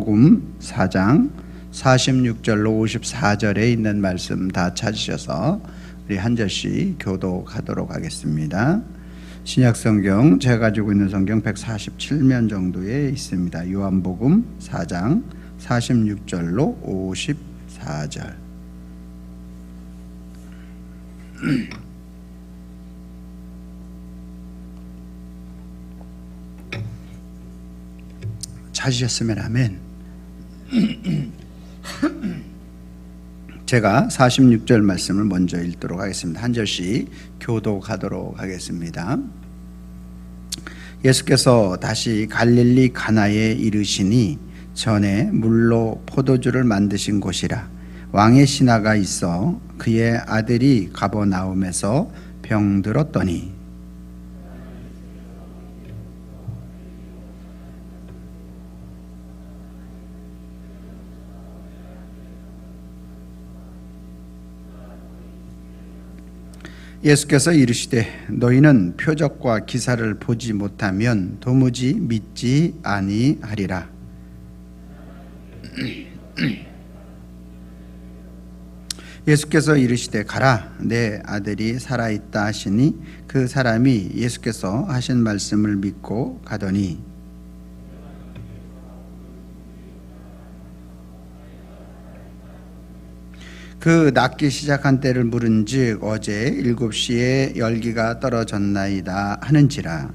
요한복음 4장 46절로 54절에 있는 말씀 다 찾으셔서 우리 한 절씩 교독하도록 하겠습니다. 신약성경 제가 가지고 있는 성경 147면 정도에 있습니다. 요한복음 4장 46절로 54절. 찾으셨으면 아멘. 제가 46절 말씀을 먼저 읽도록 하겠습니다. 한 절씩 교독하도록 하겠습니다. 예수께서 다시 갈릴리 가나에 이르시니 전에 물로 포도주를 만드신 곳이라. 왕의 신하가 있어 그의 아들이 가버나움에서 병들었더니 예수께서 이르시되 너희는 표적과 기사를 보지 못하면 도무지 믿지 아니하리라. 예수께서 이르시되 가라, 내 아들이 살아있다 하시니 그 사람이 예수께서 하신 말씀을 믿고 가더니 그 낫기 시작한 때를 물은즉 어제 7시에 열기가 떨어졌나이다 하는지라.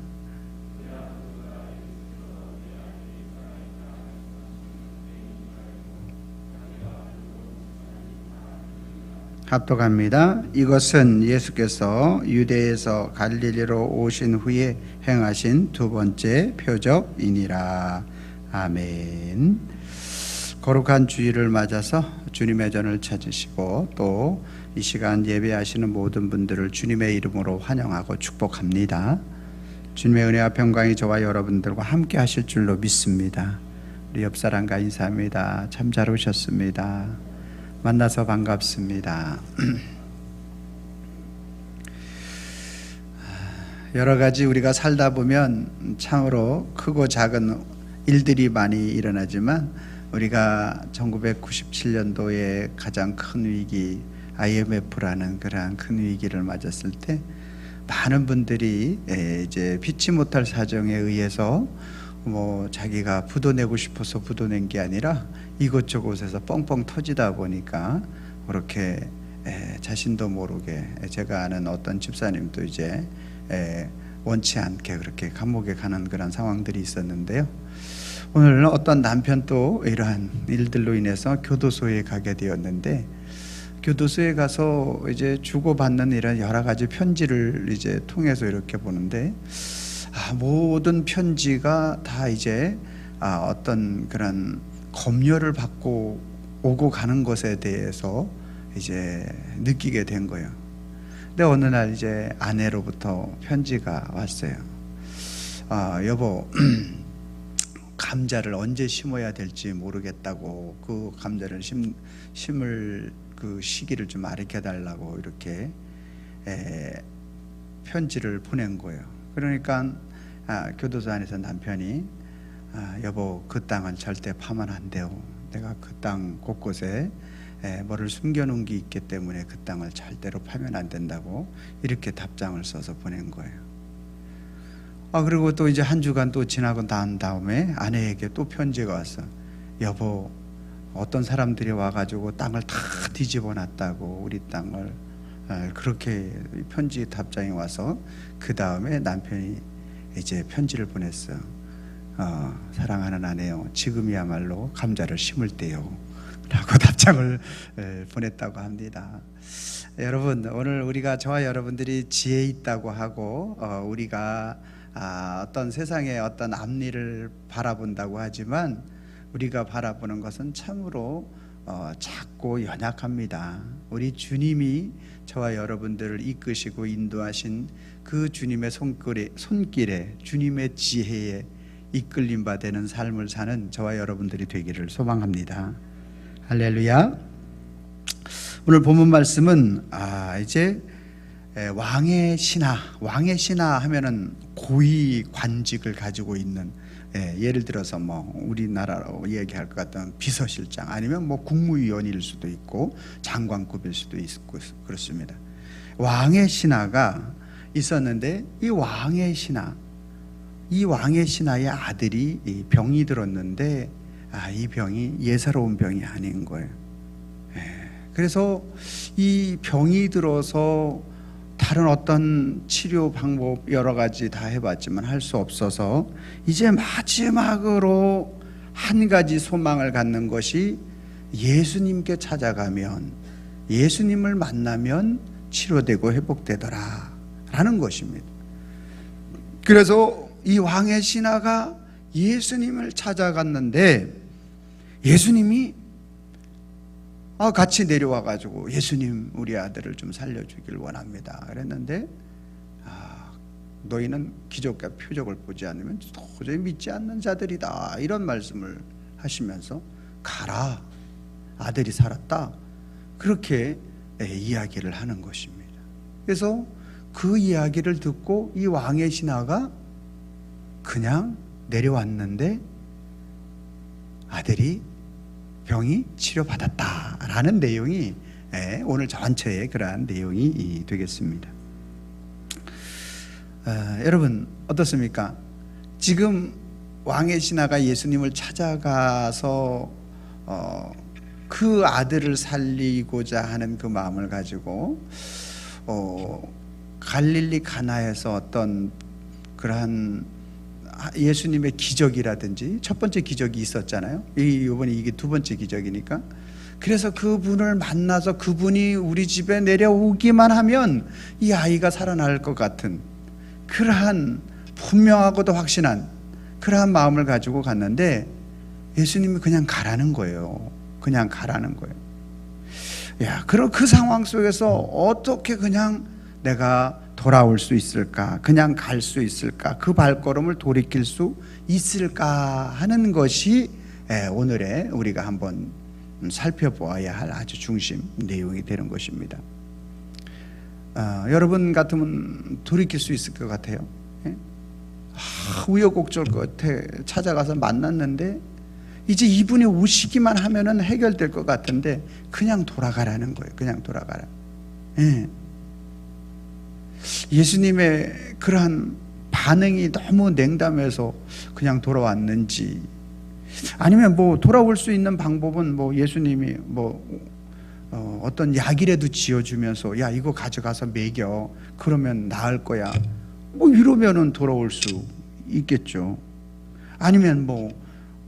합독합니다. 이것은 예수께서 유대에서 갈릴리로 오신 후에 행하신 두 번째 표적이니라. 아멘. 거룩한 주일을 맞아서 주님의 전을 찾으시고 또 이 시간 예배하시는 모든 분들을 주님의 이름으로 환영하고 축복합니다. 주님의 은혜와 평강이 저와 여러분들과 함께 하실 줄로 믿습니다. 우리 옆 사람과 인사합니다. 참 잘 오셨습니다. 만나서 반갑습니다. 여러 가지 우리가 살다 보면 참으로 크고 작은 일들이 많이 일어나지만 우리가 1997년도에 가장 큰 위기 IMF라는 그러한 큰 위기를 맞았을 때 많은 분들이 이제 피치 못할 사정에 의해서 뭐 자기가 부도내고 싶어서 부도낸 게 아니라 이곳저곳에서 뻥뻥 터지다 보니까 그렇게 자신도 모르게 제가 아는 어떤 집사님도 이제 원치 않게 그렇게 감옥에 가는 그런 상황들이 있었는데요. 오늘 어떤 남편도 이러한 일들로 인해서 교도소에 가게 되었는데 교도소에 가서 이제 주고받는 이런 여러 가지 편지를 이제 통해서 이렇게 보는데 모든 편지가 다 이제 어떤 그런 검열을 받고 오고 가는 것에 대해서 이제 느끼게 된 거예요. 근데 어느 날 이제 아내로부터 편지가 왔어요. 여보, 감자를 언제 심어야 될지 모르겠다고 그 감자를 심을 그 시기를 좀 알려 달라고 이렇게 편지를 보낸 거예요. 그러니까 교도소 안에서 남편이 여보, 그 땅은 절대 파면 안 돼요. 내가 그 땅 곳곳에 뭐를 숨겨놓은 게 있기 때문에 그 땅을 절대로 파면 안 된다고 이렇게 답장을 써서 보낸 거예요. 그리고 또 이제 한 주간 또 지나고 난 다음에 아내에게 또 편지가 왔어. 여보, 어떤 사람들이 와가지고 땅을 다 뒤집어 놨다고 우리 땅을 그렇게 편지 답장이 와서 그 다음에 남편이 이제 편지를 보냈어. 사랑하는 아내요, 지금이야말로 감자를 심을 때요 라고 답장을 보냈다고 합니다. 여러분, 오늘 우리가 저와 여러분들이 지혜 있다고 하고 우리가 어떤 세상의 어떤 앞일을 바라본다고 하지만 우리가 바라보는 것은 참으로 작고 연약합니다. 우리 주님이 저와 여러분들을 이끄시고 인도하신 그 주님의 손길에 주님의 지혜에 이끌림 바 되는 삶을 사는 저와 여러분들이 되기를 소망합니다. 할렐루야. 오늘 본문 말씀은 이제 왕의 신하 하면은 고위 관직을 가지고 있는 예를 들어서 뭐 우리나라로 얘기할 것 같으면 비서실장 아니면 뭐 국무위원일 수도 있고 장관급일 수도 있고 그렇습니다. 왕의 신하가 있었는데 이 왕의 신하의 아들이 병이 들었는데 이 병이 예사로운 병이 아닌 거예요. 그래서 이 병이 들어서 다른 어떤 치료 방법 여러 가지 다 해봤지만 할 수 없어서 이제 마지막으로 한 가지 소망을 갖는 것이 예수님께 찾아가면, 예수님을 만나면 치료되고 회복되더라 라는 것입니다. 그래서 이 왕의 신하가 예수님을 찾아갔는데 예수님이 같이 내려와 가지고 예수님 우리 아들을 좀 살려주길 원합니다 그랬는데 너희는 기적과 표적을 보지 않으면 도저히 믿지 않는 자들이다 이런 말씀을 하시면서 가라, 아들이 살았다, 그렇게 이야기를 하는 것입니다. 그래서 그 이야기를 듣고 이 왕의 신하가 그냥 내려왔는데 아들이 병이 치료받았다라는 내용이 오늘 전체의 그러한 내용이 되겠습니다. 여러분 어떻습니까? 지금 왕의 신하가 예수님을 찾아가서 그 아들을 살리고자 하는 그 마음을 가지고 갈릴리 가나에서 어떤 그러한 예수님의 기적이라든지 첫 번째 기적이 있었잖아요. 이번에 이게 두 번째 기적이니까. 그래서 그분을 만나서 그분이 우리 집에 내려오기만 하면 이 아이가 살아날 것 같은 그러한 분명하고도 확신한 그러한 마음을 가지고 갔는데 예수님이 그냥 가라는 거예요. 그냥 가라는 거예요. 그럼 그 상황 속에서 어떻게 그냥 내가 돌아올 수 있을까? 그냥 갈 수 있을까? 그 발걸음을 돌이킬 수 있을까? 하는 것이 오늘의 우리가 한번 살펴보아야 할 아주 중심 내용이 되는 것입니다. 여러분 같으면 돌이킬 수 있을 것 같아요. 우여곡절 끝에 찾아가서 만났는데 이제 이분이 오시기만 하면은 해결될 것 같은데 그냥 돌아가라는 거예요. 그냥 돌아가라. 예수님의 그러한 반응이 너무 냉담해서 그냥 돌아왔는지, 아니면 뭐 돌아올 수 있는 방법은 뭐 예수님이 어떤 약이라도 지어주면서 야 이거 가져가서 먹여 그러면 나을 거야 뭐 이러면은 돌아올 수 있겠죠. 아니면 뭐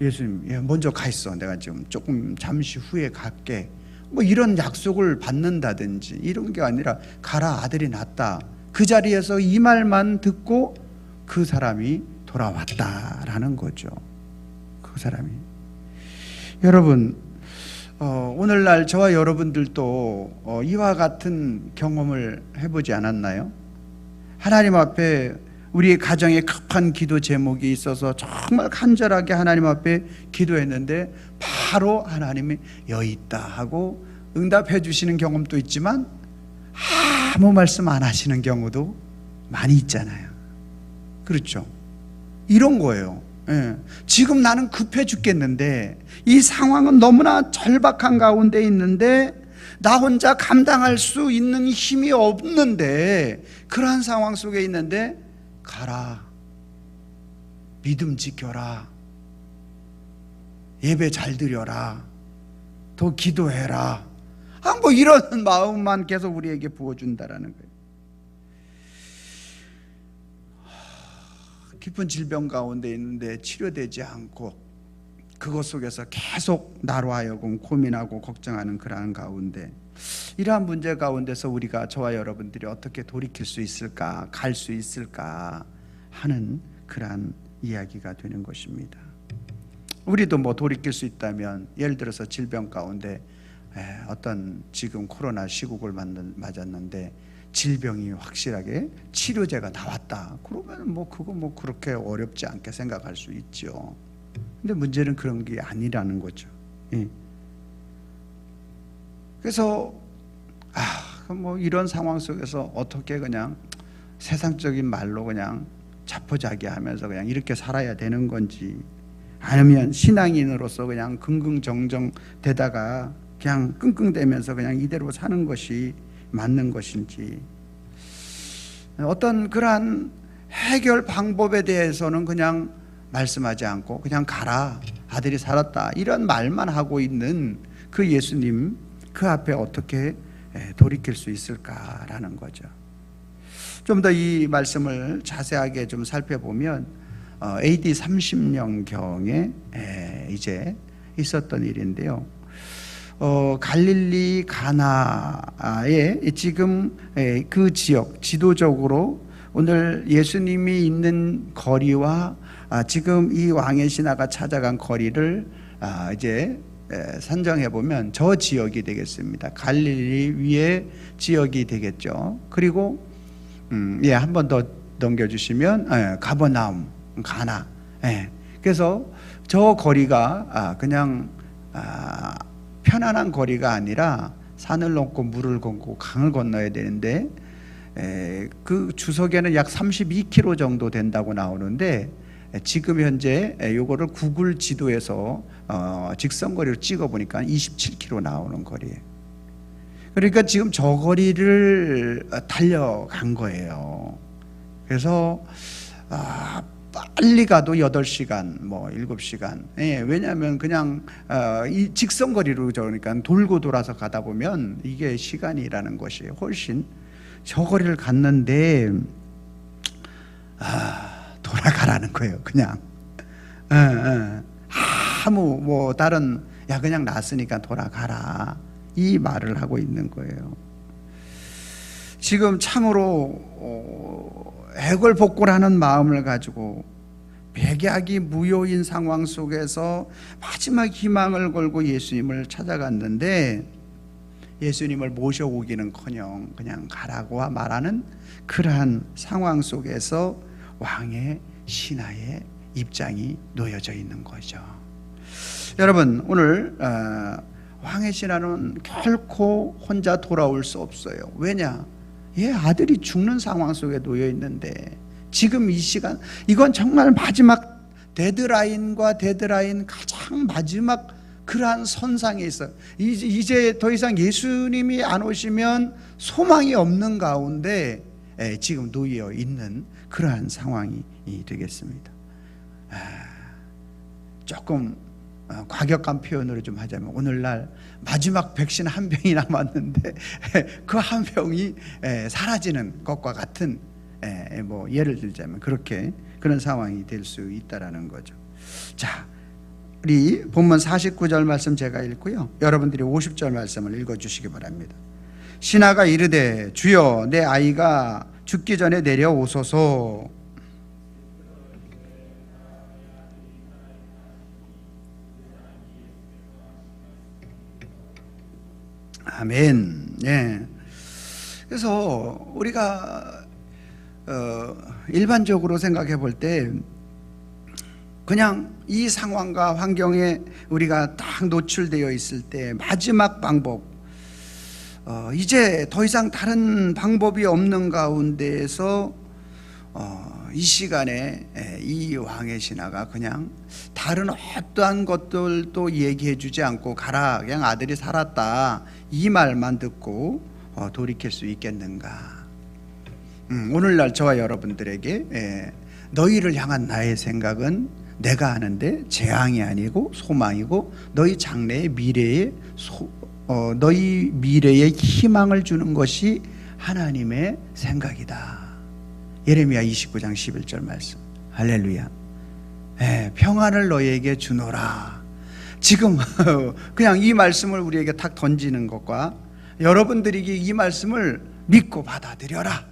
예수님 먼저 가 있어, 내가 지금 조금 잠시 후에 갈게, 뭐 이런 약속을 받는다든지 이런 게 아니라 가라, 아들이 낫다, 그 자리에서 이 말만 듣고 그 사람이 돌아왔다라는 거죠. 그 사람이. 여러분 오늘날 저와 여러분들도 이와 같은 경험을 해보지 않았나요? 하나님 앞에 우리의 가정에 급한 기도 제목이 있어서 정말 간절하게 하나님 앞에 기도했는데 바로 하나님이 여기 있다 하고 응답해 주시는 경험도 있지만 아무 말씀 안 하시는 경우도 많이 있잖아요. 그렇죠? 이런 거예요. 지금 나는 급해 죽겠는데 이 상황은 너무나 절박한 가운데 있는데 나 혼자 감당할 수 있는 힘이 없는데 그러한 상황 속에 있는데 가라, 믿음 지켜라, 예배 잘 드려라, 더 기도해라, 뭐 이런 마음만 계속 우리에게 부어준다라는 거예요. 깊은 질병 가운데 있는데 치료되지 않고 그것 속에서 계속 나로 하여금 고민하고 걱정하는 그러한 가운데, 이러한 문제 가운데서 우리가, 저와 여러분들이 어떻게 돌이킬 수 있을까, 갈 수 있을까 하는 그러한 이야기가 되는 것입니다. 우리도 뭐 돌이킬 수 있다면, 예를 들어서 질병 가운데 어떤 지금 코로나 시국을 맞았는데 질병이 확실하게 치료제가 나왔다 그러면 뭐 그거 뭐 그렇게 어렵지 않게 생각할 수 있죠. 근데 문제는 그런 게 아니라는 거죠. 그래서 뭐 이런 상황 속에서 어떻게 그냥 세상적인 말로 그냥 자포자기하면서 그냥 이렇게 살아야 되는 건지, 아니면 신앙인으로서 그냥 긍긍정정 되다가 그냥 끙끙대면서 그냥 이대로 사는 것이 맞는 것인지, 어떤 그러한 해결 방법에 대해서는 그냥 말씀하지 않고 그냥 가라, 아들이 살았다, 이런 말만 하고 있는 그 예수님, 그 앞에 어떻게 돌이킬 수 있을까라는 거죠. 좀 더 이 말씀을 자세하게 좀 살펴보면 AD 30년경에 이제 있었던 일인데요. 갈릴리 가나에 지금 그 지역, 지도적으로 오늘 예수님이 있는 거리와 지금 이 왕의 신하가 찾아간 거리를 이제 산정해 보면 저 지역이 되겠습니다. 갈릴리 위에 지역이 되겠죠. 그리고 한 번 더 넘겨주시면 가버나움, 가나. 그래서 저 거리가 그냥 편안한 거리가 아니라 산을 넘고 물을 건고 강을 건너야 되는데, 그 주석에는 약 32km 정도 된다고 나오는데, 지금 현재 요거를 구글 지도에서 직선거리로 찍어 보니까 27km 나오는 거리예요. 그러니까 지금 저 거리를 달려간 거예요. 그래서 빨리 가도 8시간, 뭐 7시간. 왜냐하면 그냥 이 직선거리로 저러니까 돌고 돌아서 가다 보면 이게 시간이라는 것이 훨씬, 저 거리를 갔는데 돌아가라는 거예요. 그냥 아무 뭐 다른, 야 그냥 났으니까 돌아가라, 이 말을 하고 있는 거예요. 지금 참으로 애걸복걸하는 마음을 가지고 백약이 무효인 상황 속에서 마지막 희망을 걸고 예수님을 찾아갔는데, 예수님을 모셔오기는커녕 그냥 가라고 말하는 그러한 상황 속에서 왕의 신하의 입장이 놓여져 있는 거죠. 여러분, 오늘 왕의 신하는 결코 혼자 돌아올 수 없어요. 왜냐? 아들이 죽는 상황 속에 놓여 있는데, 지금 이 시간, 이건 정말 마지막 데드라인과 데드라인 가장 마지막 그러한 선상에 있어요. 이제 더 이상 예수님이 안 오시면 소망이 없는 가운데 지금 놓여 있는 그러한 상황이 되겠습니다. 조금 과격한 표현으로 좀 하자면, 오늘날 마지막 백신 한 병이 남았는데 그 한 병이 사라지는 것과 같은, 뭐 예를 들자면 그런 상황이 될 수 있다라는 거죠. 자, 우리 본문 49절 말씀 제가 읽고요, 여러분들이 50절 말씀을 읽어주시기 바랍니다. 신하가 이르되, 주여, 내 아이가 죽기 전에 내려오소서. 아멘. 그래서 우리가 일반적으로 생각해 볼 때, 그냥 이 상황과 환경에 우리가 딱 노출되어 있을 때 마지막 방법, 이제 더 이상 다른 방법이 없는 가운데에서 이 시간에 이 왕의 신하가 그냥 다른 어떠한 것들도 얘기해 주지 않고 가라, 그냥 아들이 살았다, 이 말만 듣고 돌이킬 수 있겠는가? 오늘날 저와 여러분들에게 너희를 향한 나의 생각은 내가 아는데 재앙이 아니고 소망이고 너희 장래의 미래에 너희 미래에 희망을 주는 것이 하나님의 생각이다. 예레미야 29장 11절 말씀. 할렐루야. 평안을 너희에게 주노라. 지금 그냥 이 말씀을 우리에게 탁 던지는 것과 여러분들이 이 말씀을 믿고 받아들여라,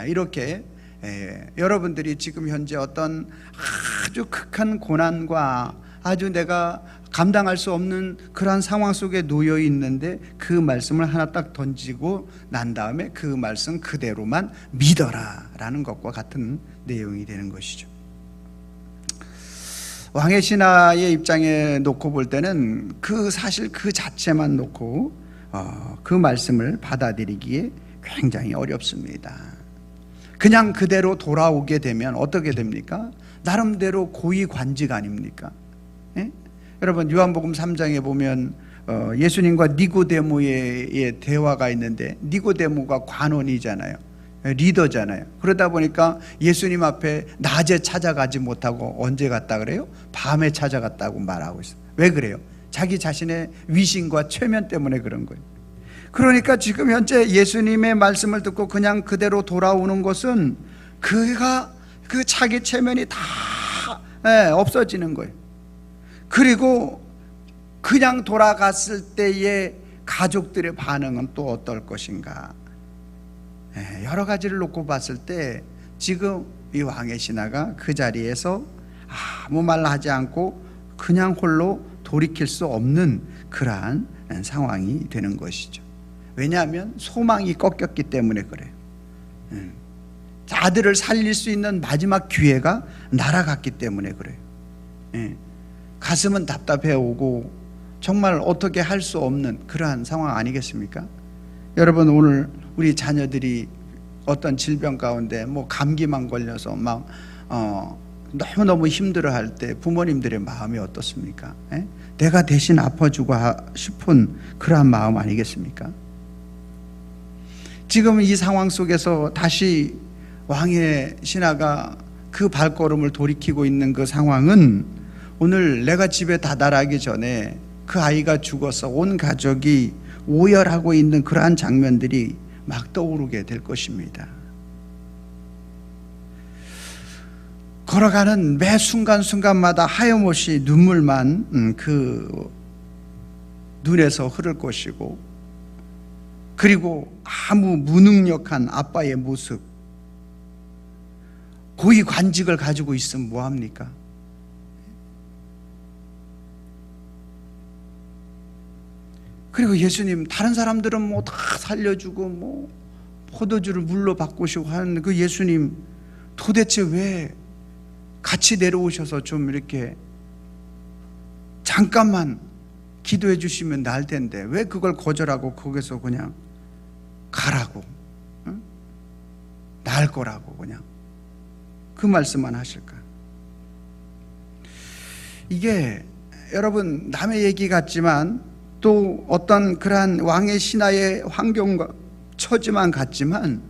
이렇게 여러분들이 지금 현재 어떤 아주 극한 고난과 아주 내가 감당할 수 없는 그러한 상황 속에 놓여 있는데, 그 말씀을 하나 딱 던지고 난 다음에 그 말씀 그대로만 믿어라 라는 것과 같은 내용이 되는 것이죠. 왕의 신하의 입장에 놓고 볼 때는 그 사실 그 자체만 놓고 그 말씀을 받아들이기에 굉장히 어렵습니다. 그냥 그대로 돌아오게 되면 어떻게 됩니까? 나름대로 고위관직 아닙니까? 예? 여러분 요한복음 3장에 보면 예수님과 니고데모의 대화가 있는데, 니고데모가 관원이잖아요. 리더잖아요. 그러다 보니까 예수님 앞에 낮에 찾아가지 못하고 언제 갔다 그래요? 밤에 찾아갔다고 말하고 있어요. 왜 그래요? 자기 자신의 위신과 최면 때문에 그런 거예요. 그러니까 지금 현재 예수님의 말씀을 듣고 그냥 그대로 돌아오는 것은 그가 그 자기 체면이 다 없어지는 거예요. 그리고 그냥 돌아갔을 때의 가족들의 반응은 또 어떨 것인가? 여러 가지를 놓고 봤을 때 지금 이 왕의 신하가 그 자리에서 아무 말 하지 않고 그냥 홀로 돌이킬 수 없는 그러한 상황이 되는 것이죠. 왜냐하면 소망이 꺾였기 때문에 그래요. 아들을 살릴 수 있는 마지막 기회가 날아갔기 때문에 그래요. 가슴은 답답해 오고 정말 어떻게 할 수 없는 그러한 상황 아니겠습니까? 여러분, 오늘 우리 자녀들이 어떤 질병 가운데 뭐 감기만 걸려서 막 너무너무 힘들어할 때 부모님들의 마음이 어떻습니까? 내가 대신 아파주고 싶은 그러한 마음 아니겠습니까? 지금 이 상황 속에서 다시 왕의 신하가 그 발걸음을 돌이키고 있는 그 상황은 오늘 내가 집에 다다르기 전에 그 아이가 죽어서 온 가족이 오열하고 있는 그러한 장면들이 막 떠오르게 될 것입니다. 걸어가는 매 순간순간마다 하염없이 눈물만 그 눈에서 흐를 것이고, 그리고 아무 무능력한 아빠의 모습, 고위 관직을 가지고 있으면 뭐합니까? 그리고 예수님, 다른 사람들은 뭐 다 살려주고 뭐 포도주를 물로 바꾸시고 하는 그 예수님, 도대체 왜 같이 내려오셔서 좀 이렇게 잠깐만 기도해 주시면 나을 텐데 왜 그걸 거절하고 거기서 그냥 가라고, 응? 나을 거라고 그냥 그 말씀만 하실까? 이게 여러분 남의 얘기 같지만 또 어떤 그러한 왕의 신하의 환경과 처지만 같지만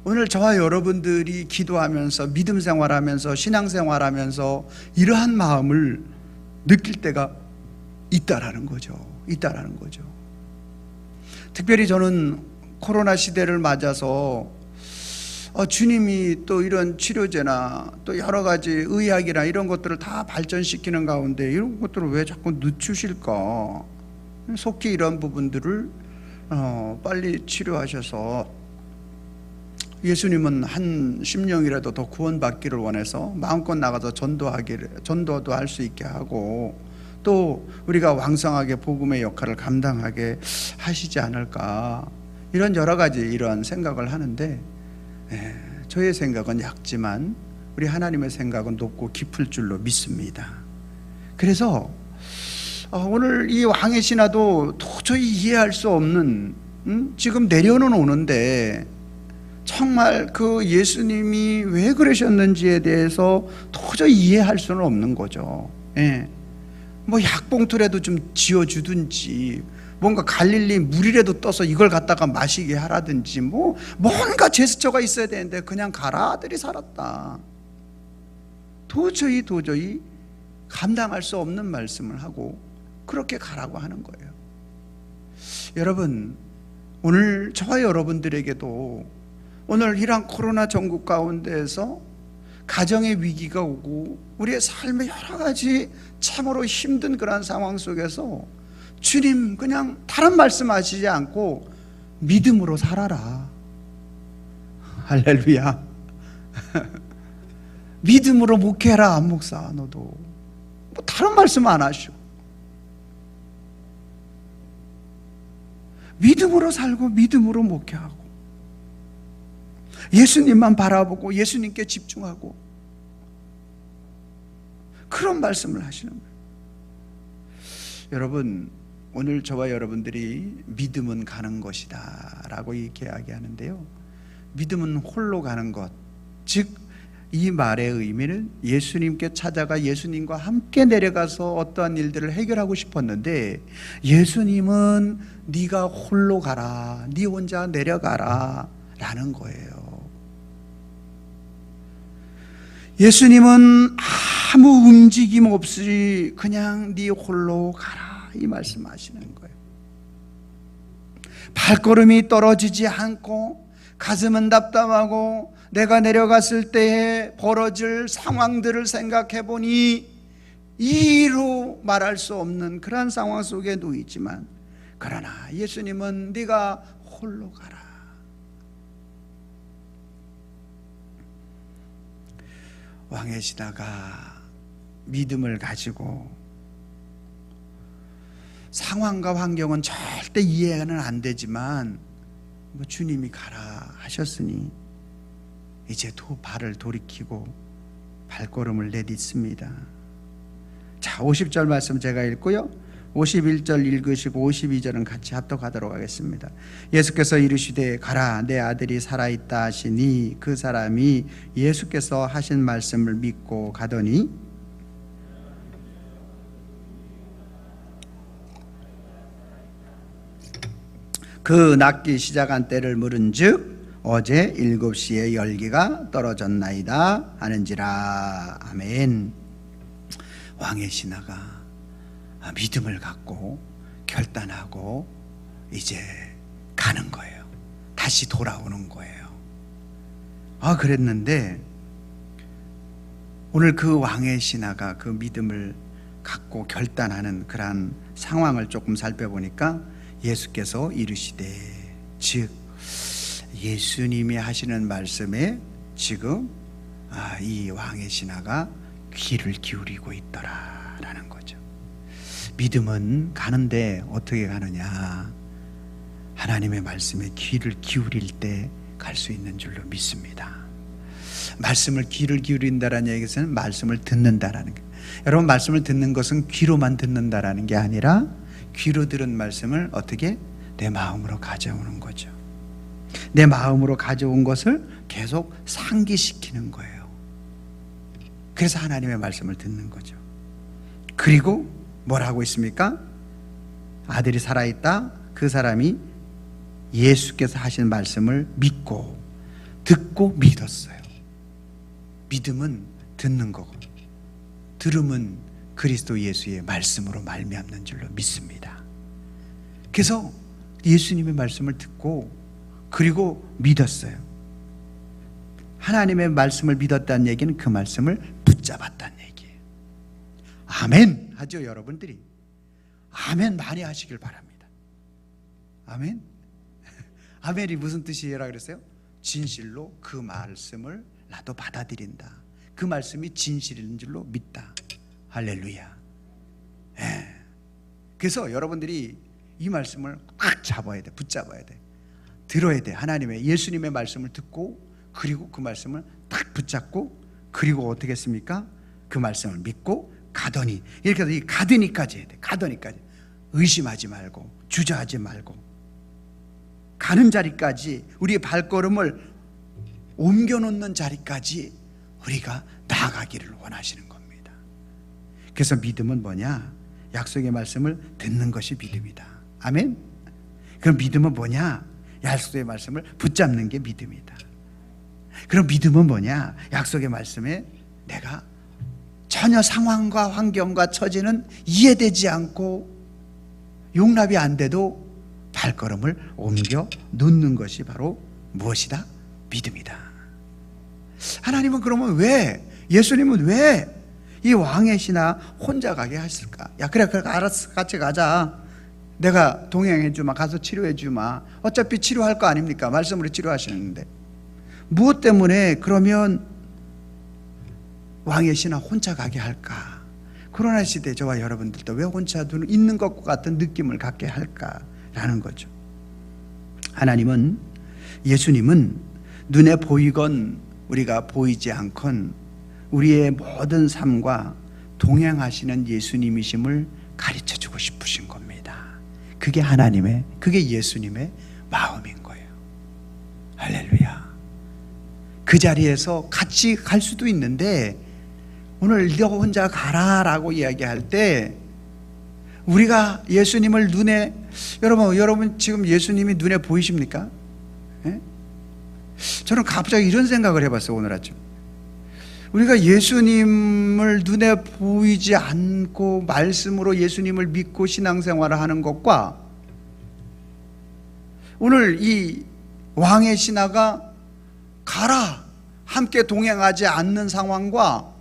오늘 저와 여러분들이 기도하면서 믿음 생활하면서 신앙 생활하면서 이러한 마음을 느낄 때가 있다라는 거죠. 특별히 저는 코로나 시대를 맞아서 주님이 또 이런 치료제나 또 여러 가지 의학이나 이런 것들을 다 발전시키는 가운데 이런 것들을 왜 자꾸 늦추실까? 속히 이런 부분들을 빨리 치료하셔서 예수님은 한 심령이라도 더 구원받기를 원해서 마음껏 나가서 전도도 할 수 있게 하고 또 우리가 왕성하게 복음의 역할을 감당하게 하시지 않을까, 이런 여러 가지 이런 생각을 하는데 저의 생각은 얇지만 우리 하나님의 생각은 높고 깊을 줄로 믿습니다. 그래서 오늘 이 왕의 신하도 도저히 이해할 수 없는, 지금 내려는 오는데 정말 그 예수님이 왜 그러셨는지에 대해서 도저히 이해할 수는 없는 거죠. 뭐 약봉투라도 좀 지어주든지 뭔가 갈릴리 물이라도 떠서 이걸 갖다가 마시게 하라든지 뭐 뭔가 제스처가 있어야 되는데 그냥 가라, 아들이 살았다. 도저히 감당할 수 없는 말씀을 하고 그렇게 가라고 하는 거예요. 여러분, 오늘 저와 여러분들에게도 오늘 이런 코로나 전국 가운데에서 가정의 위기가 오고 우리의 삶의 여러 가지 참으로 힘든 그런 상황 속에서 주님 그냥 다른 말씀하시지 않고 믿음으로 살아라. 할렐루야. 믿음으로 목회해라, 안 목사 너도. 뭐 다른 말씀 안 하시오. 믿음으로 살고 믿음으로 목회하고 예수님만 바라보고 예수님께 집중하고 그런 말씀을 하시는 거예요. 여러분, 오늘 저와 여러분들이 믿음은 가는 것이다 라고 이렇게 이야기하는데요, 믿음은 홀로 가는 것, 즉 이 말의 의미는 예수님께 찾아가 예수님과 함께 내려가서 어떠한 일들을 해결하고 싶었는데, 예수님은 네가 홀로 가라, 네 혼자 내려가라 라는 거예요. 예수님은 아무 움직임 없이 그냥 네 홀로 가라 이 말씀하시는 거예요. 발걸음이 떨어지지 않고 가슴은 답답하고 내가 내려갔을 때에 벌어질 상황들을 생각해 보니 이로 말할 수 없는 그러한 상황 속에 놓이지만, 그러나 예수님은 네가 홀로 가라. 왕의 신하가 믿음을 가지고 상황과 환경은 절대 이해는 안 되지만 주님이 가라 하셨으니 이제 발을 돌이키고 발걸음을 내딛습니다. 자, 50절 말씀 제가 읽고요, 51절 읽으시고 52절은 같이 합독하도록 하겠습니다. 예수께서 이르시되 가라, 내 아들이 살아있다 하시니 그 사람이 예수께서 하신 말씀을 믿고 가더니 그 낫기 시작한 때를 물은즉 어제 7시에 열기가 떨어졌나이다 하는지라. 아멘. 왕의 신하가 믿음을 갖고 결단하고 이제 가는 거예요. 다시 돌아오는 거예요. 그랬는데 오늘 그 왕의 신하가 그 믿음을 갖고 결단하는 그러한 상황을 조금 살펴보니까 예수께서 이르시되, 즉 예수님이 하시는 말씀에 지금 이 왕의 신하가 귀를 기울이고 있더라라는 거죠. 믿음은 가는데 어떻게 가느냐? 하나님의 말씀에 귀를 기울일 때 갈 수 있는 줄로 믿습니다. 말씀을 귀를 기울인다라는 얘기는 말씀을 듣는다라는 거예요. 여러분, 말씀을 듣는 것은 귀로만 듣는다라는 게 아니라 귀로 들은 말씀을 어떻게 내 마음으로 가져오는 거죠. 내 마음으로 가져온 것을 계속 상기시키는 거예요. 그래서 하나님의 말씀을 듣는 거죠. 그리고 뭐라고 있습니까? 아들이 살아있다. 그 사람이 예수께서 하신 말씀을 믿고 듣고 믿었어요. 믿음은 듣는 거고 들음은 그리스도 예수의 말씀으로 말미암는 줄로 믿습니다. 그래서 예수님의 말씀을 듣고 그리고 믿었어요. 하나님의 말씀을 믿었다는 얘기는 그 말씀을 붙잡았다는 얘기예요. 아멘 하죠, 여러분들이. 아멘 많이 하시길 바랍니다. 아멘. 아멘이 무슨 뜻이라 그랬어요? 진실로 그 말씀을 나도 받아들인다. 그 말씀이 진실인 줄로 믿다. 할렐루야. 예. 그래서 여러분들이 이 말씀을 꽉 잡아야 돼, 붙잡아야 돼, 들어야 돼. 하나님의 예수님의 말씀을 듣고 그리고 그 말씀을 딱 붙잡고 그리고 어떻게 했습니까? 그 말씀을 믿고 가더니, 이렇게 해서 이 가더니까지 해야 돼. 가더니까지 의심하지 말고 주저하지 말고 가는 자리까지, 우리의 발걸음을 옮겨놓는 자리까지 우리가 나아가기를 원하시는 겁니다. 그래서 믿음은 뭐냐? 약속의 말씀을 듣는 것이 믿음이다. 아멘. 그럼 믿음은 뭐냐? 약속의 말씀을 붙잡는 게 믿음이다. 그럼 믿음은 뭐냐? 약속의 말씀에 내가 전혀 상황과 환경과 처지는 이해되지 않고 용납이 안 돼도 발걸음을 옮겨 놓는 것이 바로 무엇이다? 믿음이다. 하나님은 그러면 왜, 예수님은 왜 이 왕의 신하 혼자 가게 하실까? 야, 그래 알았어, 같이 가자. 내가 동행해 주마, 가서 치료해 주마. 어차피 치료할 거 아닙니까? 말씀으로 치료하시는데 무엇 때문에 그러면 왕의 신하 혼자 가게 할까? 코로나 시대 저와 여러분들도 왜 혼자 있는 것 같은 느낌을 갖게 할까라는 거죠. 하나님은, 예수님은 눈에 보이건 우리가 보이지 않건 우리의 모든 삶과 동행하시는 예수님이심을 가르쳐주고 싶으신 겁니다. 그게 하나님의, 그게 예수님의 마음인 거예요. 할렐루야. 그 자리에서 같이 갈 수도 있는데, 오늘 너 혼자 가라라고 이야기할 때 우리가 예수님을 눈에, 여러분 지금 예수님이 눈에 보이십니까? 예? 저는 갑자기 이런 생각을 해봤어요. 오늘 아침 우리가 예수님을 눈에 보이지 않고 말씀으로 예수님을 믿고 신앙생활을 하는 것과 오늘 이 왕의 신하가 가라 함께 동행하지 않는 상황과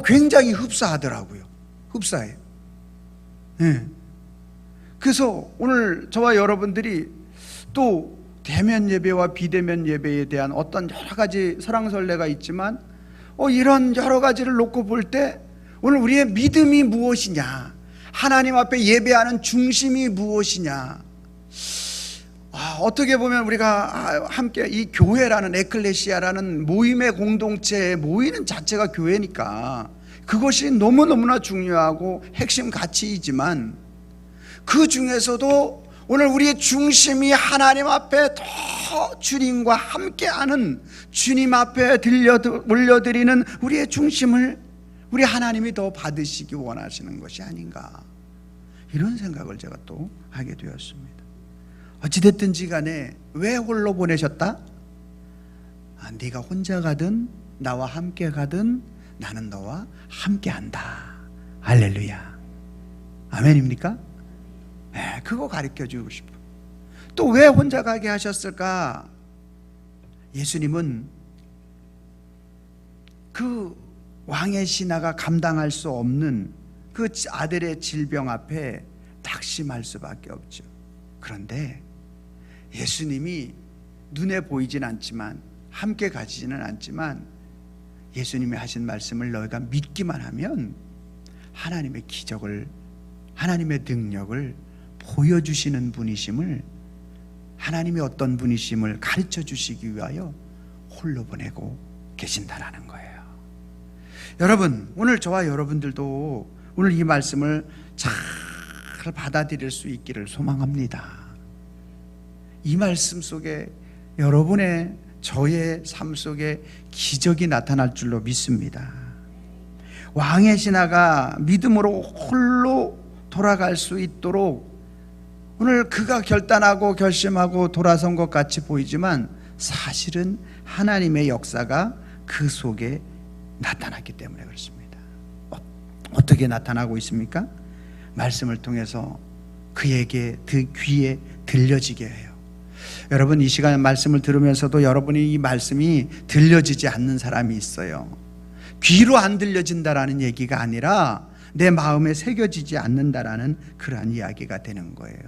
굉장히 흡사하더라고요. 흡사해요. 네. 그래서 오늘 저와 여러분들이 또 대면 예배와 비대면 예배에 대한 어떤 여러 가지 설왕설래가 있지만 이런 여러 가지를 놓고 볼 때 오늘 우리의 믿음이 무엇이냐, 하나님 앞에 예배하는 중심이 무엇이냐, 어떻게 보면 우리가 함께 이 교회라는, 에클레시아라는 모임의 공동체에 모이는 자체가 교회니까 그것이 너무너무나 중요하고 핵심 가치이지만, 그 중에서도 오늘 우리의 중심이 하나님 앞에 더 주님과 함께하는, 주님 앞에 올려드리는 우리의 중심을 우리 하나님이 더 받으시기 원하시는 것이 아닌가, 이런 생각을 제가 또 하게 되었습니다. 어찌됐든지 간에 왜 홀로 보내셨다? 네가 혼자 가든 나와 함께 가든 나는 너와 함께 한다. 할렐루야. 아멘입니까? 네, 그거 가르쳐주고 싶어. 또 왜 혼자 가게 하셨을까? 예수님은 그 왕의 신하가 감당할 수 없는 그 아들의 질병 앞에 낙심할 수밖에 없죠. 그런데 예수님이 눈에 보이진 않지만, 함께 가지는 않지만, 예수님이 하신 말씀을 너희가 믿기만 하면 하나님의 기적을, 하나님의 능력을 보여주시는 분이심을, 하나님이 어떤 분이심을 가르쳐 주시기 위하여 홀로 보내고 계신다라는 거예요. 여러분, 오늘 저와 여러분들도 오늘 이 말씀을 잘 받아들일 수 있기를 소망합니다. 이 말씀 속에 여러분의, 저의 삶 속에 기적이 나타날 줄로 믿습니다. 왕의 신하가 믿음으로 홀로 돌아갈 수 있도록 오늘 그가 결단하고 결심하고 돌아선 것 같이 보이지만 사실은 하나님의 역사가 그 속에 나타났기 때문에 그렇습니다. 어떻게 나타나고 있습니까? 말씀을 통해서 그에게, 그 귀에 들려지게 해요. 여러분, 이 시간 말씀을 들으면서도 여러분이 이 말씀이 들려지지 않는 사람이 있어요. 귀로 안 들려진다라는 얘기가 아니라 내 마음에 새겨지지 않는다라는 그러한 이야기가 되는 거예요.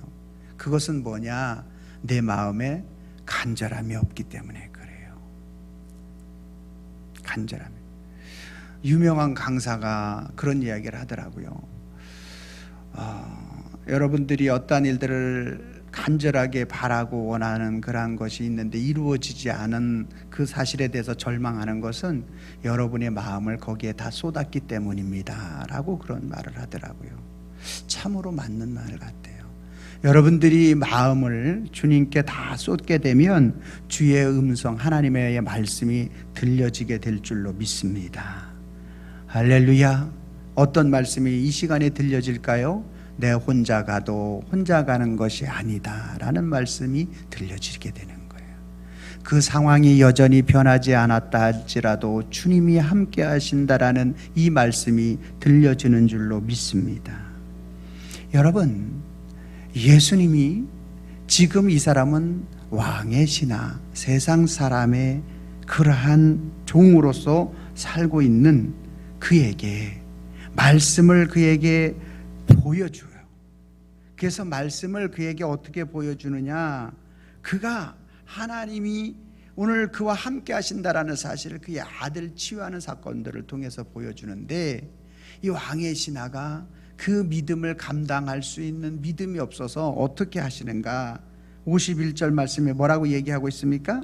그것은 뭐냐? 내 마음에 간절함이 없기 때문에 그래요. 간절함이. 유명한 강사가 그런 이야기를 하더라고요. 여러분들이 어떠한 일들을 간절하게 바라고 원하는 그러한 것이 있는데 이루어지지 않은 그 사실에 대해서 절망하는 것은 여러분의 마음을 거기에 다 쏟았기 때문입니다 라고 그런 말을 하더라고요. 참으로 맞는 말 같아요. 여러분들이 마음을 주님께 다 쏟게 되면 주의 음성, 하나님의 말씀이 들려지게 될 줄로 믿습니다. 할렐루야. 어떤 말씀이 이 시간에 들려질까요? 내 혼자 가도 혼자 가는 것이 아니다 라는 말씀이 들려지게 되는 거예요. 그 상황이 여전히 변하지 않았다 할지라도 주님이 함께 하신다라는 이 말씀이 들려지는 줄로 믿습니다. 여러분, 예수님이 지금 이 사람은 왕의 신하, 세상 사람의 그러한 종으로서 살고 있는 그에게 말씀을 그에게 보여줘요. 그래서 말씀을 그에게 어떻게 보여주느냐? 그가 하나님이 오늘 그와 함께 하신다라는 사실을 그의 아들 치유하는 사건들을 통해서 보여주는데, 이 왕의 신하가 그 믿음을 감당할 수 있는 믿음이 없어서 어떻게 하시는가? 51절 말씀에 뭐라고 얘기하고 있습니까?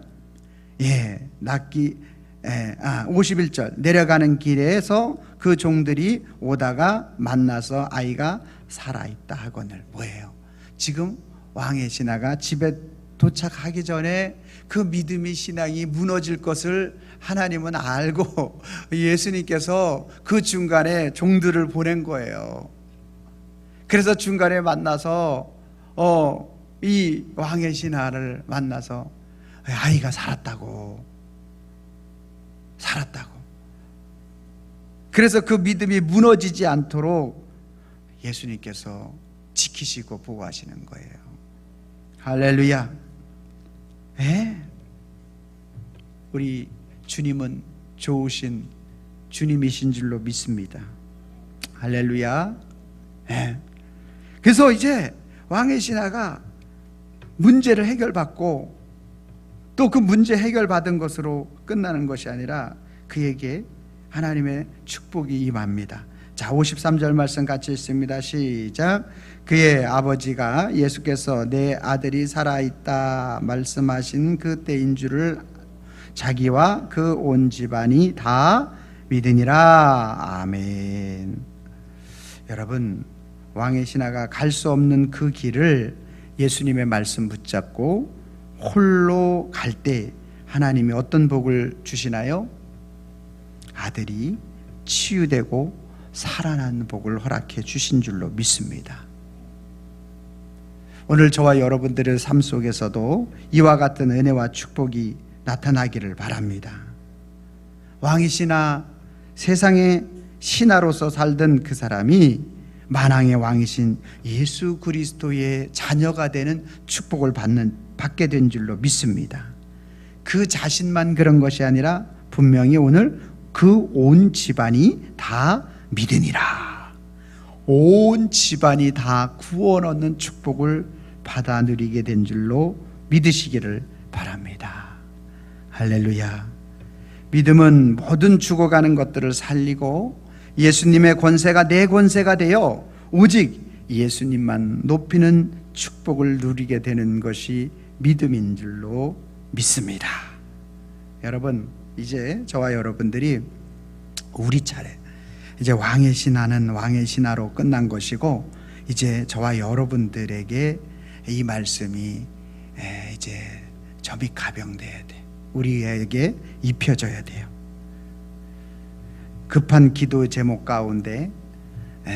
51절 내려가는 길에서 그 종들이 오다가 만나서 아이가 살아있다 하거늘. 뭐예요? 지금 왕의 신하가 집에 도착하기 전에 그 믿음의 신앙이 무너질 것을 하나님은 알고 예수님께서 그 중간에 종들을 보낸 거예요. 그래서 중간에 만나서 이 왕의 신하를 만나서 아이가 살았다고. 그래서 그 믿음이 무너지지 않도록 예수님께서 지키시고 보호하시는 거예요. 할렐루야. 우리 주님은 좋으신 주님이신 줄로 믿습니다. 할렐루야. 그래서 이제 왕의 신하가 문제를 해결받고 또 그 문제 해결받은 것으로 끝나는 것이 아니라 그에게 하나님의 축복이 임합니다. 자, 53절 말씀 같이 읽습니다. 시작. 그의 아버지가 예수께서 내 아들이 살아있다 말씀하신 그때인 줄을 자기와 그 온 집안이 다 믿으니라. 아멘. 여러분, 왕의 신하가 갈 수 없는 그 길을 예수님의 말씀 붙잡고 홀로 갈 때 하나님이 어떤 복을 주시나요? 아들이 치유되고 살아난 복을 허락해 주신 줄로 믿습니다. 오늘 저와 여러분들의 삶 속에서도 이와 같은 은혜와 축복이 나타나기를 바랍니다. 왕의 신하, 세상의 신하로서 살던 그 사람이 만왕의 왕이신 예수 그리스도의 자녀가 되는 축복을 받게 된 줄로 믿습니다. 그 자신만 그런 것이 아니라 분명히 오늘 그 온 집안이 다 믿으니라. 온 집안이 다 구원 얻는 축복을 받아 누리게 된 줄로 믿으시기를 바랍니다. 할렐루야. 믿음은 모든 죽어가는 것들을 살리고 예수님의 권세가 내 권세가 되어 오직 예수님만 높이는 축복을 누리게 되는 것이 믿음인 줄로 믿습니다. 여러분, 이제 저와 여러분들이 우리 차례, 이제 왕의 신하는 왕의 신하로 끝난 것이고 이제 저와 여러분들에게 이 말씀이 이제 점이 가병돼야 돼. 우리에게 입혀져야 돼요. 급한 기도 제목 가운데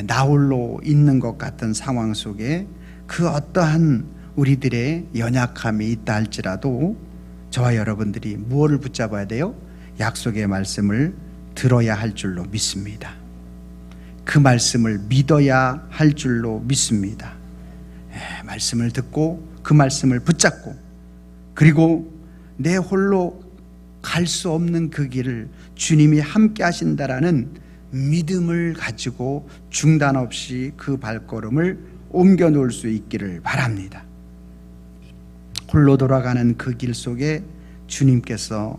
나 홀로 있는 것 같은 상황 속에 그 어떠한 우리들의 연약함이 있다 할지라도 저와 여러분들이 무엇을 붙잡아야 돼요? 약속의 말씀을 들어야 할 줄로 믿습니다. 그 말씀을 믿어야 할 줄로 믿습니다. 말씀을 듣고 그 말씀을 붙잡고 그리고 내 홀로 갈 수 없는 그 길을 주님이 함께 하신다라는 믿음을 가지고 중단 없이 그 발걸음을 옮겨 놓을 수 있기를 바랍니다. 홀로 돌아가는 그 길 속에 주님께서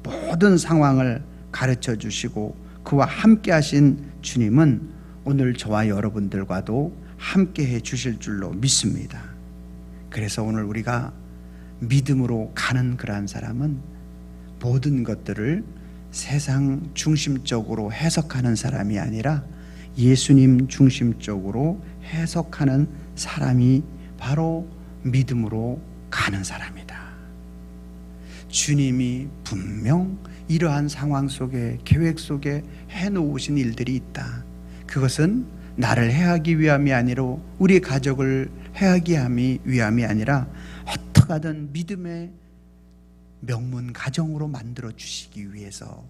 모든 상황을 가르쳐 주시고 그와 함께 하신 주님은 오늘 저와 여러분들과도 함께 해 주실 줄로 믿습니다. 그래서 오늘 우리가 믿음으로 가는 그러한 사람은 모든 것들을 세상 중심적으로 해석하는 사람이 아니라 예수님 중심적으로 해석하는 사람이 바로 믿음으로 가는 사람이다. 주님이 분명 이러한 상황 속에 계획 속에 해놓으신 일들이 있다. 그것은 나를 해하기 위함이 아니라 우리 가족을 해하기 위함이 아니라 어떻게 하든 믿음의 명문 가정으로 만들어 주시기 위해서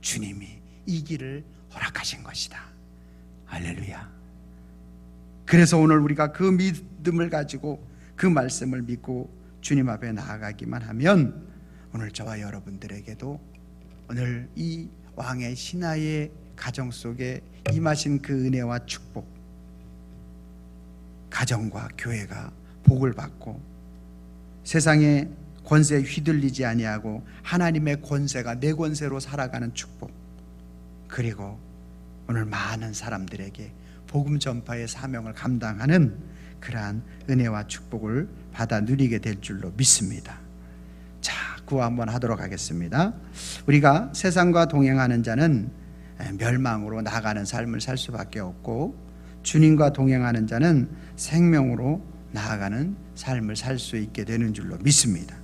주님이 이 길을 허락하신 것이다. 할렐루야. 그래서 오늘 우리가 그 믿음을 가지고 그 말씀을 믿고 주님 앞에 나아가기만 하면 오늘 저와 여러분들에게도 오늘 이 왕의 신하의 가정 속에 임하신 그 은혜와 축복, 가정과 교회가 복을 받고 세상의 권세에 휘둘리지 아니하고 하나님의 권세가 내 권세로 살아가는 축복, 그리고 오늘 많은 사람들에게 복음 전파의 사명을 감당하는 그러한 은혜와 축복을 받아 누리게 될 줄로 믿습니다. 자, 구호 한번 하도록 하겠습니다. 우리가 세상과 동행하는 자는 멸망으로 나아가는 삶을 살 수밖에 없고 주님과 동행하는 자는 생명으로 나아가는 삶을 살 수 있게 되는 줄로 믿습니다.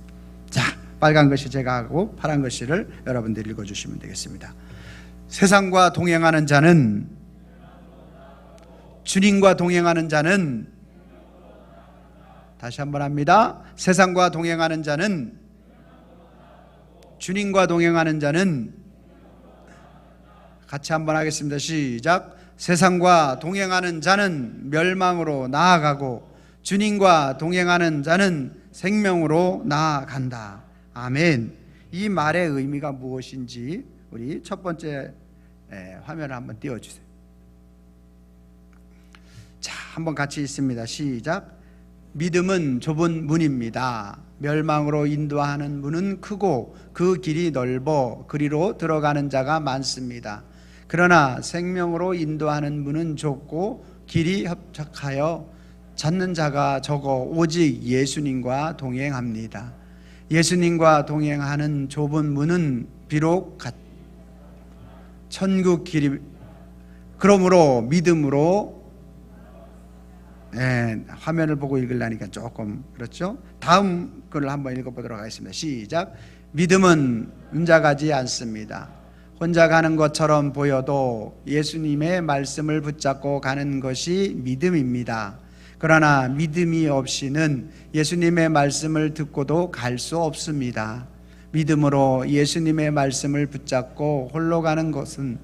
자, 빨간 글씨 제가 하고 파란 글씨를 여러분들이 읽어주시면 되겠습니다. 세상과 동행하는 자는, 주님과 동행하는 자는, 다시 한번 합니다. 세상과 동행하는 자는, 주님과 동행하는 자는, 같이 한번 하겠습니다. 시작. 세상과 동행하는 자는 멸망으로 나아가고 주님과 동행하는 자는 생명으로 나아간다. 아멘. 이 말의 의미가 무엇인지 우리 첫 번째 화면을 한번 띄워주세요. 자, 한번 같이 읽습니다. 시작. 믿음은 좁은 문입니다. 멸망으로 인도하는 문은 크고 그 길이 넓어 그리로 들어가는 자가 많습니다. 그러나 생명으로 인도하는 문은 좁고 길이 협착하여 찾는 자가 적어 오직 예수님과 동행합니다. 예수님과 동행하는 좁은 문은 비록 천국 길이, 그러므로 믿음으로, 화면을 보고 읽으려니까 조금 그렇죠? 다음 글을 한번 읽어보도록 하겠습니다. 시작. 믿음은 혼자 가지 않습니다. 혼자 가는 것처럼 보여도 예수님의 말씀을 붙잡고 가는 것이 믿음입니다. 그러나 믿음이 없이는 예수님의 말씀을 듣고도 갈 수 없습니다. 믿음으로 예수님의 말씀을 붙잡고 홀로 가는 것은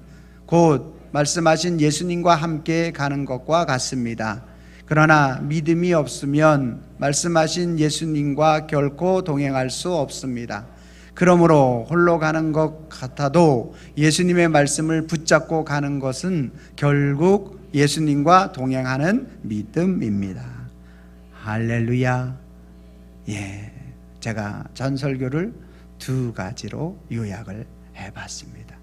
곧 말씀하신 예수님과 함께 가는 것과 같습니다. 그러나 믿음이 없으면 말씀하신 예수님과 결코 동행할 수 없습니다. 그러므로 홀로 가는 것 같아도 예수님의 말씀을 붙잡고 가는 것은 결국 예수님과 동행하는 믿음입니다. 할렐루야. 제가 전설교를 두 가지로 요약을 해봤습니다.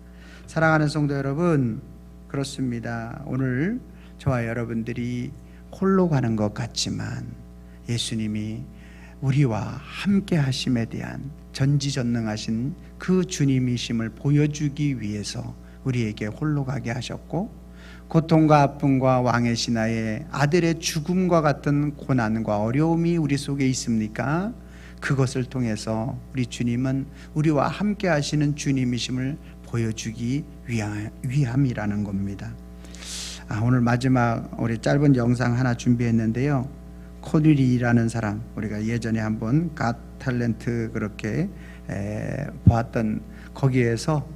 사랑하는 성도 여러분, 그렇습니다. 오늘 저와 여러분들이 홀로 가는 것 같지만 예수님이 우리와 함께 하심에 대한 전지전능하신 그 주님이심을 보여주기 위해서 우리에게 홀로 가게 하셨고, 고통과 아픔과 왕의 신하의 아들의 죽음과 같은 고난과 어려움이 우리 속에 있습니까? 그것을 통해서 우리 주님은 우리와 함께 하시는 주님이심을 보여주기 위함이라는 겁니다. 오늘 마지막 우리 짧은 영상 하나 준비했는데요. 코릴이라는 사람, 우리가 예전에 한번 갓 탤런트 그렇게 보았던 거기에서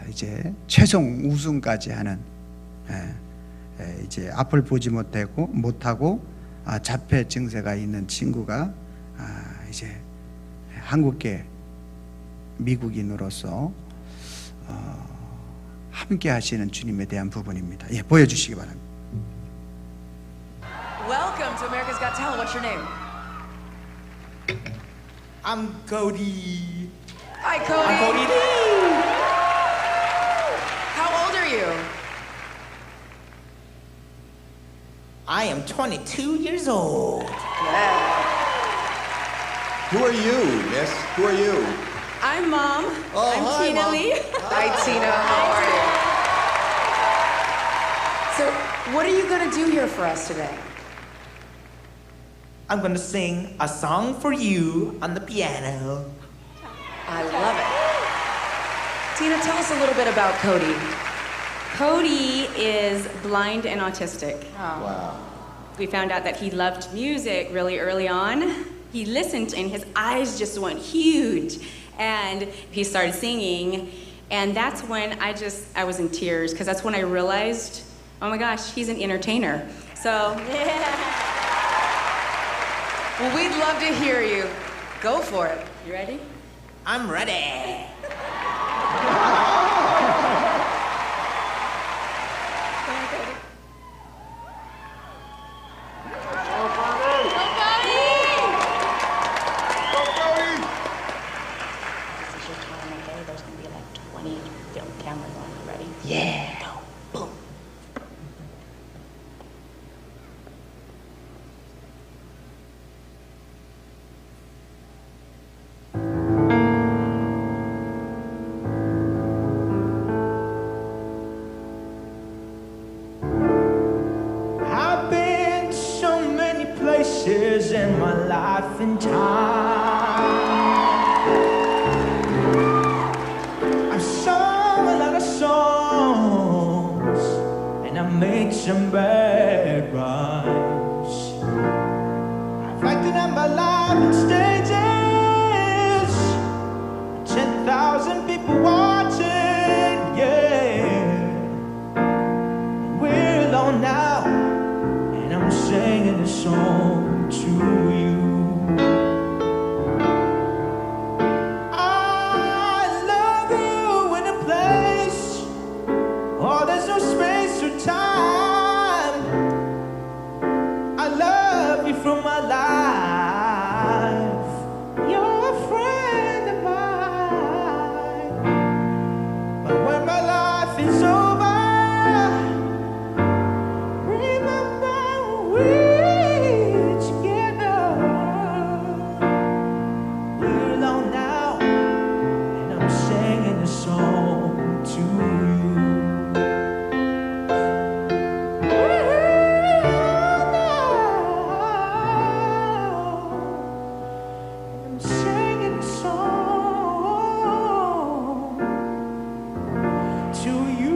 이제 최종 우승까지 하는, 이제 앞을 보지 못하고 자폐 증세가 있는 친구가 이제 한국계 미국인으로서 함께 하시는 주님에 대한 부분입니다. 보여주시기 바랍니다. Welcome to America's Got Talent. What's your name? I'm Cody. Hi, Cody. I'm Cody Lee. How old are you? I am 22 years old. Yeah. Who are you, miss? Who are you? I'm Mom. Oh, I'm hi, Tina Mom. Lee. Hi, Tina. How are you? So, what are you going to do here for us today? I'm gonna sing a song for you on the piano. I love it. Tina, tell us a little bit about Cody. Cody is blind and autistic. Wow. We found out that he loved music really early on. He listened and his eyes just went huge. And he started singing. And that's when I was in tears, because that's when I realized, oh my gosh, he's an entertainer. So, yeah. Well, we'd love to hear you. Go for it. You ready? I'm ready. This is your time, okay? There's gonna be like 20 film cameras on you. Ready? Yeah. Go. Boom. I've been to so many places in my life and time. some bad rhymes. I've acted out my life in stages, 10,000 people watching, yeah. We're alone now, and I'm singing a song to you. I love you in a place, oh, there's no space or time. I love you from my life. You're a friend of mine. But when my life is over, remember we're together. We're alone now, and I'm singing a song to you. I'm singing a song to you.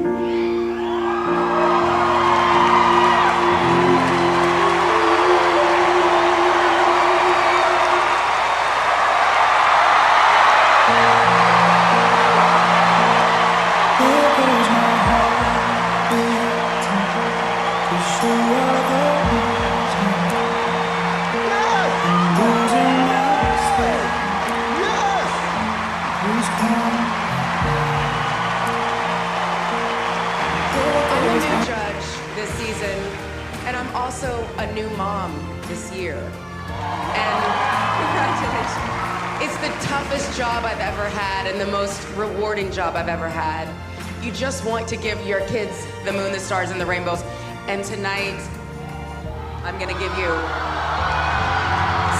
I'm a new judge this season, and I'm also a new mom this year. And congratulations. It's the toughest job I've ever had and the most rewarding job I've ever had. You just want to give your kids the moon, the stars, and the rainbows. And tonight, I'm gonna give you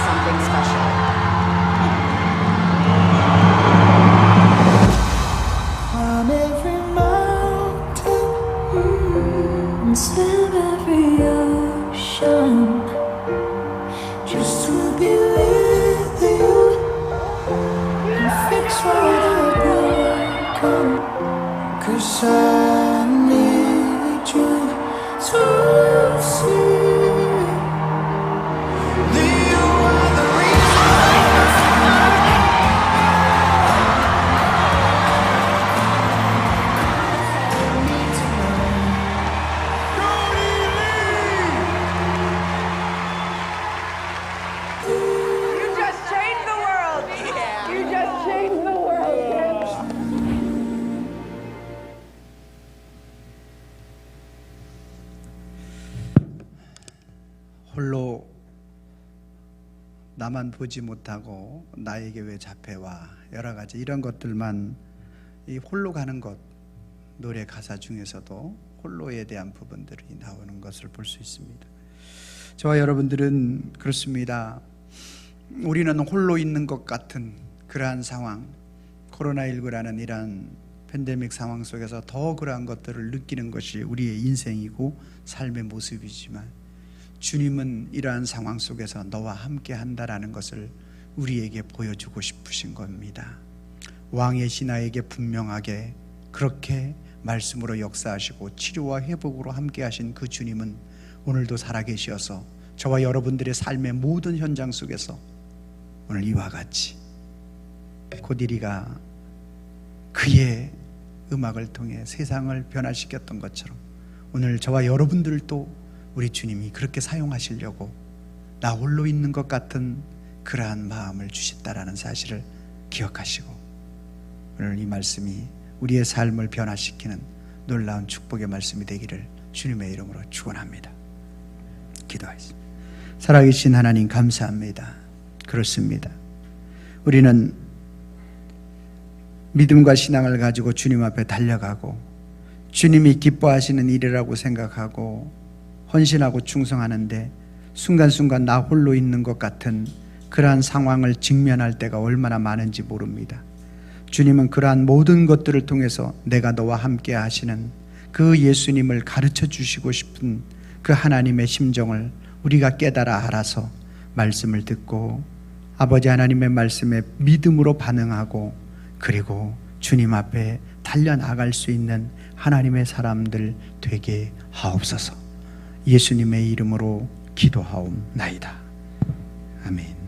something special. On every mountain and swim every ocean, just to be with you and fix what I've broken. 'Cause I need you to see that you are the You just changed the world. You just changed the world. 홀로 나만 보지 못하고 나에게 왜 잡혀와, 여러 가지 이런 것들만, 이 홀로 가는 것, 노래 가사 중에서도 홀로에 대한 부분들이 나오는 것을 볼 수 있습니다. 저와 여러분들은 그렇습니다. 우리는 홀로 있는 것 같은 그러한 상황, 코로나19라는 이러한 팬데믹 상황 속에서 더 그러한 것들을 느끼는 것이 우리의 인생이고 삶의 모습이지만, 주님은 이러한 상황 속에서 너와 함께 한다라는 것을 우리에게 보여주고 싶으신 겁니다. 왕의 신하에게 분명하게 그렇게 말씀으로 역사하시고 치료와 회복으로 함께 하신 그 주님은 오늘도 살아계셔서 저와 여러분들의 삶의 모든 현장 속에서 오늘 이와 같이 고디리가 그의 음악을 통해 세상을 변화시켰던 것처럼 오늘 저와 여러분들도 우리 주님이 그렇게 사용하시려고 나 홀로 있는 것 같은 그러한 마음을 주셨다라는 사실을 기억하시고, 오늘 이 말씀이 우리의 삶을 변화시키는 놀라운 축복의 말씀이 되기를 주님의 이름으로 축원합니다. 기도하겠습니다. 살아계신 하나님 감사합니다. 그렇습니다. 우리는 믿음과 신앙을 가지고 주님 앞에 달려가고 주님이 기뻐하시는 일이라고 생각하고 헌신하고 충성하는데 순간순간 나 홀로 있는 것 같은 그러한 상황을 직면할 때가 얼마나 많은지 모릅니다. 주님은 그러한 모든 것들을 통해서 내가 너와 함께 하시는 그 예수님을 가르쳐 주시고 싶은 그 하나님의 심정을 우리가 깨달아 알아서 말씀을 듣고 아버지 하나님의 말씀에 믿음으로 반응하고, 그리고 주님 앞에 달려나갈 수 있는 하나님의 사람들 되게 하옵소서. 예수님의 이름으로 기도하옵나이다. 아멘.